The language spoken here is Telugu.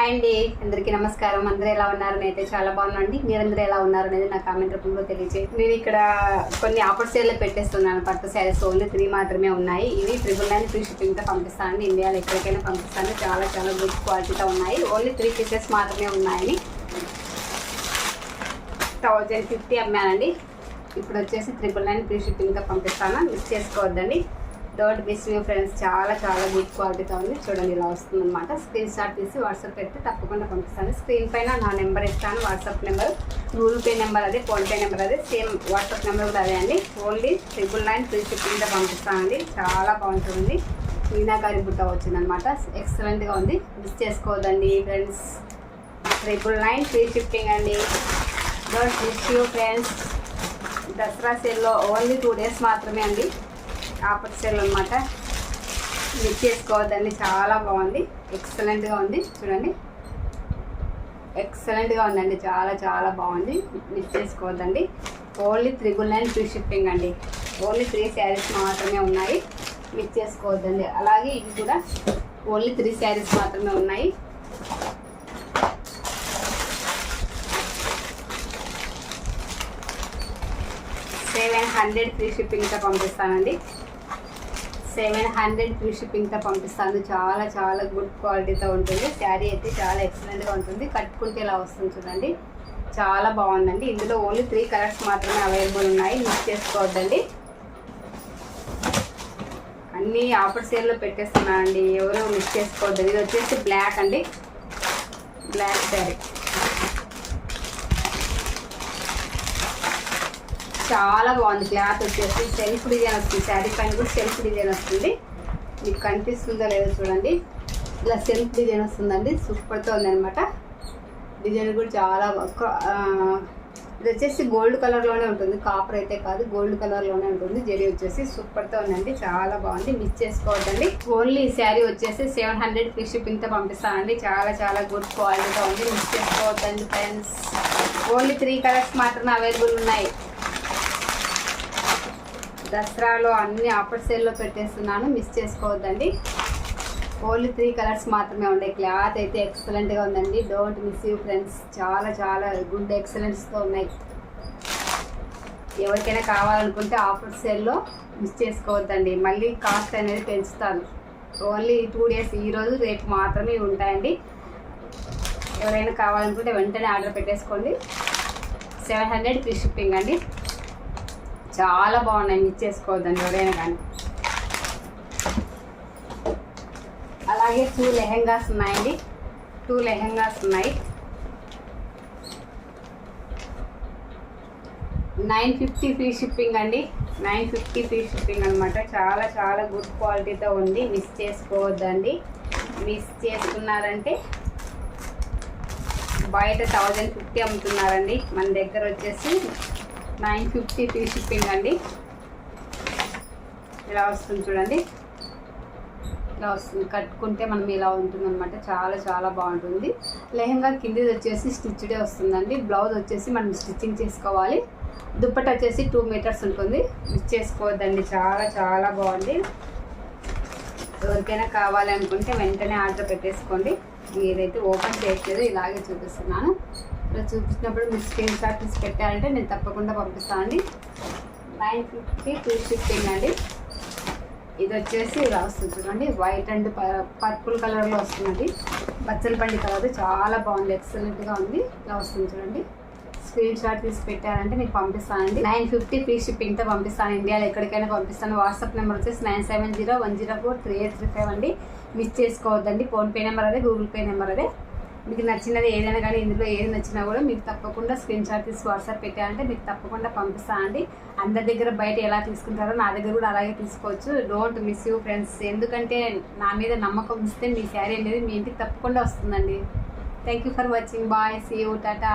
హాయ్ అండి, అందరికీ నమస్కారం. అందరూ ఎలా ఉన్నారు? నేనైతే చాలా బాగున్నానండి. మీరందరూ ఎలా ఉన్నారు అనేది నా కామెంట్ రూపంలో తెలియజేయండి. నేను ఇక్కడ కొన్ని ఆఫర్ సేల్లో పెట్టేస్తున్నాను. పట్టు శారీస్ ఓన్లీ 3 మాత్రమే ఉన్నాయి. ఇవి 999 ఫ్రీ షిప్పింగ్తో పంపిస్తానండి. ఇండియాలో ఎక్కడికైనా పంపిస్తాను. చాలా చాలా గుడ్ క్వాలిటీతో ఉన్నాయి. ఓన్లీ 3 పీసెస్ మాత్రమే ఉన్నాయని 1050 అమ్మానండి. ఇప్పుడు వచ్చేసి 999 ఫ్రీ షిప్పింగ్తో పంపిస్తాను. మిస్ చేసుకోవద్దండి. Don't miss you friends. చాలా చాలా గుడ్ క్వాలిటీతో ఉంది. చూడండి, ఇలా వస్తుంది అనమాట. స్క్రీన్ షాట్ తీసి వాట్సాప్ పెడితే తప్పకుండా పంపిస్తాను. స్క్రీన్ పైన నా నెంబర్ ఇస్తాను. WhatsApp number, Google Pay number అదే, ఫోన్పే నెంబర్ అదే, సేమ్ వాట్సాప్ నెంబర్ కూడా అదే అండి. ఓన్లీ 999 ఫ్రీ షిప్పింగ్తో పంపిస్తానండి. చాలా బాగుంటుంది. మీనాకారి బుట్ట వచ్చిందనమాట. ఎక్సలెంట్గా ఉంది. మిస్ చేసుకోవద్దండి ఫ్రెండ్స్. 999 ఫ్రీ షిప్పింగ్ అండి. Don't miss you friends. Dussehra సేల్లో ఓన్లీ 2 డేస్ మాత్రమే అండి. ఆఫర్ సేల్ అనమాట. మిస్ చేసుకోవద్దండి. చాలా బాగుంది. ఎక్సలెంట్గా ఉంది. చూడండి, ఎక్సలెంట్గా ఉందండి. చాలా చాలా బాగుంది. మిస్ చేసుకోవద్దండి. ఓన్లీ 999 ఫ్రీ షిప్పింగ్ అండి. ఓన్లీ 3 శారీస్ మాత్రమే ఉన్నాయి. మిస్ చేసుకోవద్దండి. అలాగే ఇవి కూడా ఓన్లీ 3 శారీస్ మాత్రమే ఉన్నాయి. $700 ఫ్రీ షిప్పింగ్తో పంపిస్తానండి. 700 ఫ్రీ షిప్పింగ్తో పంపిస్తాను. చాలా చాలా గుడ్ క్వాలిటీతో ఉంటుంది. శారీ అయితే చాలా ఎక్సలెంట్గా ఉంటుంది. కట్టుకుంటే ఇలా వస్తుంది చూడండి. చాలా బాగుందండి. ఇందులో ఓన్లీ 3 కలర్స్ మాత్రమే అవైలబుల్ ఉన్నాయి. మిస్ చేసుకోవద్దండి. అన్నీ ఆఫర్ సేల్లో పెట్టేస్తున్నానండి. ఎవరు మిస్ చేసుకోవద్దండి. ఇది వచ్చేసి బ్లాక్ అండి. బ్లాక్ శారీ చాలా బాగుంది. క్లాత్ వచ్చేసి సెల్ఫ్ డిజైన్ వస్తుంది. శారీ పైన కూడా సెల్ఫ్ డిజైన్ వస్తుంది. మీకు కనిపిస్తుందో లేదో చూడండి. ఇలా సెల్ఫ్ డిజైన్ వస్తుందండి. సూపర్తో ఉందన్నమాట. డిజైన్ కూడా చాలా ఇది వచ్చేసి గోల్డ్ కలర్లోనే ఉంటుంది. కాపర్ అయితే కాదు, గోల్డ్ కలర్లోనే ఉంటుంది. జరీ వచ్చేసి సూపర్తో ఉందండి. చాలా బాగుంది. మిస్ చేసుకోవద్దండి. ఓన్లీ ఈ శారీ వచ్చేసి 700 ఫ్రీ షిప్పింగ్తో పంపిస్తానండి. చాలా చాలా గుడ్ క్వాలిటీతో ఉంది. మిస్ చేసుకోవద్దండి ఫ్రెండ్స్. ఓన్లీ 3 కలర్స్ మాత్రమే అవైలబుల్ ఉన్నాయి. దసరాలో అన్ని ఆఫర్ సేల్లో పెట్టేస్తున్నాను. మిస్ చేసుకోవద్దండి. ఓన్లీ 3 కలర్స్ మాత్రమే ఉన్నాయి. క్లాత్ అయితే ఎక్సలెంట్గా ఉందండి. Don't miss you friends. చాలా చాలా గుడ్ ఎక్సలెన్స్తో ఉన్నాయి. ఎవరికైనా కావాలనుకుంటే ఆఫర్ సేల్లో మిస్ చేసుకోవద్దండి. మళ్ళీ కాస్ట్ అనేది పెంచుతాను. ఓన్లీ 2 డేస్, ఈరోజు రేపు మాత్రమే ఉంటాయండి. ఎవరైనా కావాలనుకుంటే వెంటనే ఆర్డర్ పెట్టేసుకోండి. 700 ఫ్రీ షిప్పింగ్ అండి. చాలా బాగున్నాయి. మిస్ చేసుకోవద్దండి ఎవరైనా కానీ. అలాగే 2 లెహెంగాస్ ఉన్నాయండి. 2 లెహెంగాస్ ఉన్నాయి. 950 ఫ్రీ షిప్పింగ్ అండి. 950 ఫ్రీ షిప్పింగ్ అనమాట. చాలా చాలా గుడ్ క్వాలిటీతో ఉంది. మిస్ చేసుకోవద్దండి. మిస్ చేసుకున్నారంటే బయట 1050 అమ్ముతున్నారండి. మన దగ్గర వచ్చేసి 950 ఫ్రీ షిప్పింగ్ అండి. ఇలా వస్తుంది చూడండి. ఇలా వస్తుంది. కట్టుకుంటే మనం ఇలా ఉంటుంది అనమాట. చాలా చాలా బాగుంటుంది. లెహంగా కింది వచ్చేసి స్టిచ్డే వస్తుందండి. బ్లౌజ్ వచ్చేసి మనం స్టిచ్చింగ్ చేసుకోవాలి. దుప్పట వచ్చేసి 2 మీటర్స్ ఉంటుంది. మిస్ చేసుకోవద్దండి. చాలా చాలా బాగుంది. ఎవరికైనా కావాలి అనుకుంటే వెంటనే ఆర్డర్ పెట్టేసుకోండి. ఏదైతే ఓపెన్ చేయట్లేదు, ఇలాగే చూపిస్తున్నాను. ఇలా చూపించినప్పుడు మీరు స్క్రీన్ షాట్ తీసి పెట్టారంటే నేను తప్పకుండా పంపిస్తానండి. 950 ఫ్రీ షిప్పింగ్ అండి. ఇది వచ్చేసి ఇలా వస్తుంది చూడండి. వైట్ అండ్ పర్పుల్ కలర్లో వస్తుంది. బచ్చల బండి కలర్ చాలా బాగుంది. ఎక్సలెంట్గా ఉంది. ఇలా వస్తుంది చూడండి. స్క్రీన్ షాట్ తీసి పెట్టారంటే మీకు పంపిస్తానండి. 950 ఫ్రీ షిప్పింగ్తో పంపిస్తాను. ఇండియాలో ఎక్కడికైనా పంపిస్తాను. వాట్సాప్ నెంబర్ వచ్చేసి 9701043835 అండి. మిస్ చేసుకోవద్దండి. ఫోన్పే నెంబర్ అదే, గూగుల్ పే నెంబర్ అదే. మీకు నచ్చినది ఏదైనా కానీ, ఇందులో ఏది నచ్చినా కూడా మీకు తప్పకుండా స్క్రీన్ షాట్ తీసి వాట్సాప్ పెట్టారంటే మీకు తప్పకుండా పంపిస్తానండి. అందరి దగ్గర బయట ఎలా తీసుకుంటారో నా దగ్గర కూడా అలాగే తీసుకోవచ్చు. Don't miss you friends. ఎందుకంటే నా మీద నమ్మకం ఇస్తే మీ శారీ అనేది మీ ఇంటికి తప్పకుండా వస్తుందండి. Thank you for watching. Bye. See you. Tata.